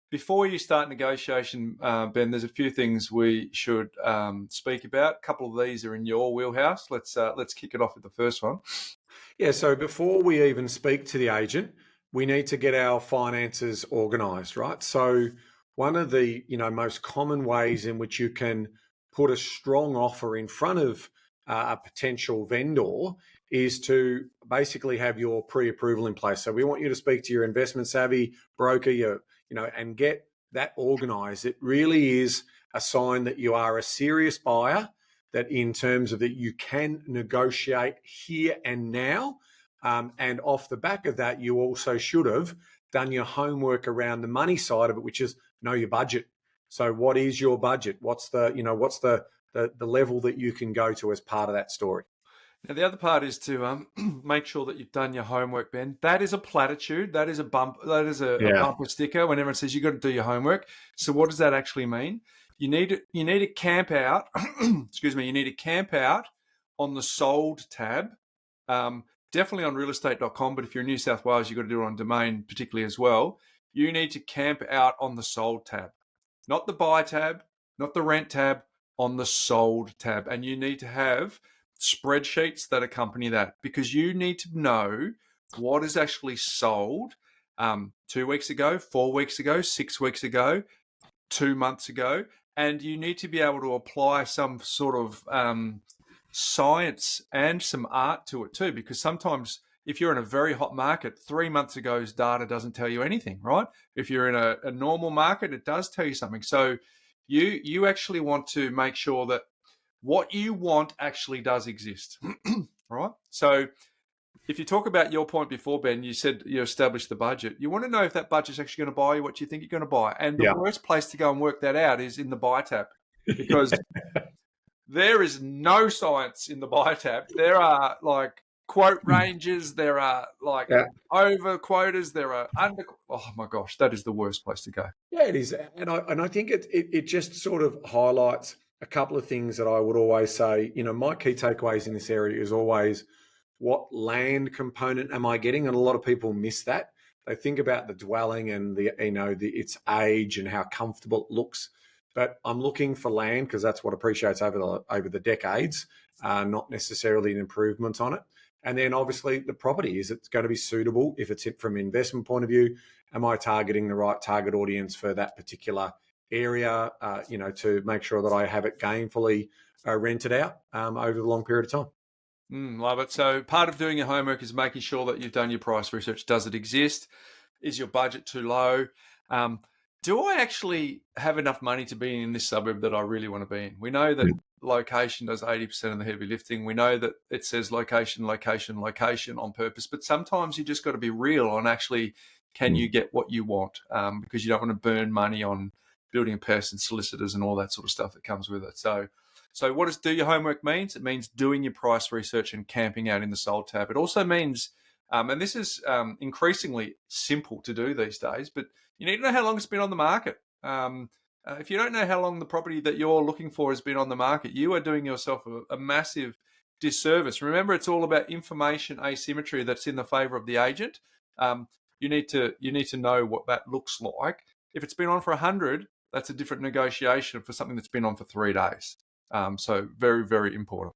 before you start negotiation, Ben, there's a few things we should speak about. A couple of these are in your wheelhouse. Let's kick it off with the first one. Yeah, so before we even speak to the agent, we need to get our finances organised, right? So one of the most common ways in which you can put a strong offer in front of a potential vendor is to basically have your pre-approval in place. So we want you to speak to your investment savvy broker, and get that organised. It really is a sign that you are a serious buyer, that in terms of that you can negotiate here and now. And off the back of that, you also should have done your homework around the money side of it, which is know your budget. So what is your budget? What's the level that you can go to as part of that story? Now, the other part is to make sure that you've done your homework, Ben. That is a platitude. That is a bump. That is a bumper sticker when everyone says you've got to do your homework. So what does that actually mean? You need to camp out. Excuse me. You need to camp out on the sold tab. Definitely on realestate.com, but if you're in New South Wales, you've got to do it on Domain particularly as well. You need to camp out on the sold tab, not the buy tab, not the rent tab, on the sold tab. And you need to have spreadsheets that accompany that, because you need to know what is actually sold 2 weeks ago, 4 weeks ago, 6 weeks ago, 2 months ago. And you need to be able to apply some sort of science and some art to it too, because sometimes if you're in a very hot market, 3 months ago's data doesn't tell you anything, right? If you're in a normal market, it does tell you something. So you actually want to make sure that what you want actually does exist, right? So if you talk about your point before, Ben, you said you established the budget. You want to know if that budget's actually going to buy you what you think you're going to buy. And the worst place to go and work that out is in the buy tab, because there is no science in the buy tab. There are like quote ranges, there are like over quotas, there are under. Oh my gosh, that is the worst place to go. Yeah, it is, and I think it just sort of highlights a couple of things that I would always say. My key takeaways in this area is always, what land component am I getting? And a lot of people miss that. They think about the dwelling and its age and how comfortable it looks. But I'm looking for land because that's what appreciates over the decades, not necessarily an improvement on it. And then obviously the property, is it going to be suitable? If it's from an investment point of view, am I targeting the right target audience for that particular area, to make sure that I have it gainfully rented out over the long period of time. Love it. So part of doing your homework is making sure that you've done your price research. Does it exist? Is your budget too low? Do I actually have enough money to be in this suburb that I really want to be in? We know that location does 80% of the heavy lifting. We know that it says location, location, location on purpose, but sometimes you just got to be real on actually, can you get what you want? Because you don't want to burn money on building a person, solicitors, and all that sort of stuff that comes with it. So what does do your homework means? It means doing your price research and camping out in the sold tab. It also means, and this is increasingly simple to do these days, but you need to know how long it's been on the market. If you don't know how long the property that you're looking for has been on the market, you are doing yourself a massive disservice. Remember, it's all about information asymmetry that's in the favour of the agent. You need to know what that looks like. If it's been on for 100, that's a different negotiation for something that's been on for 3 days. So very, very important.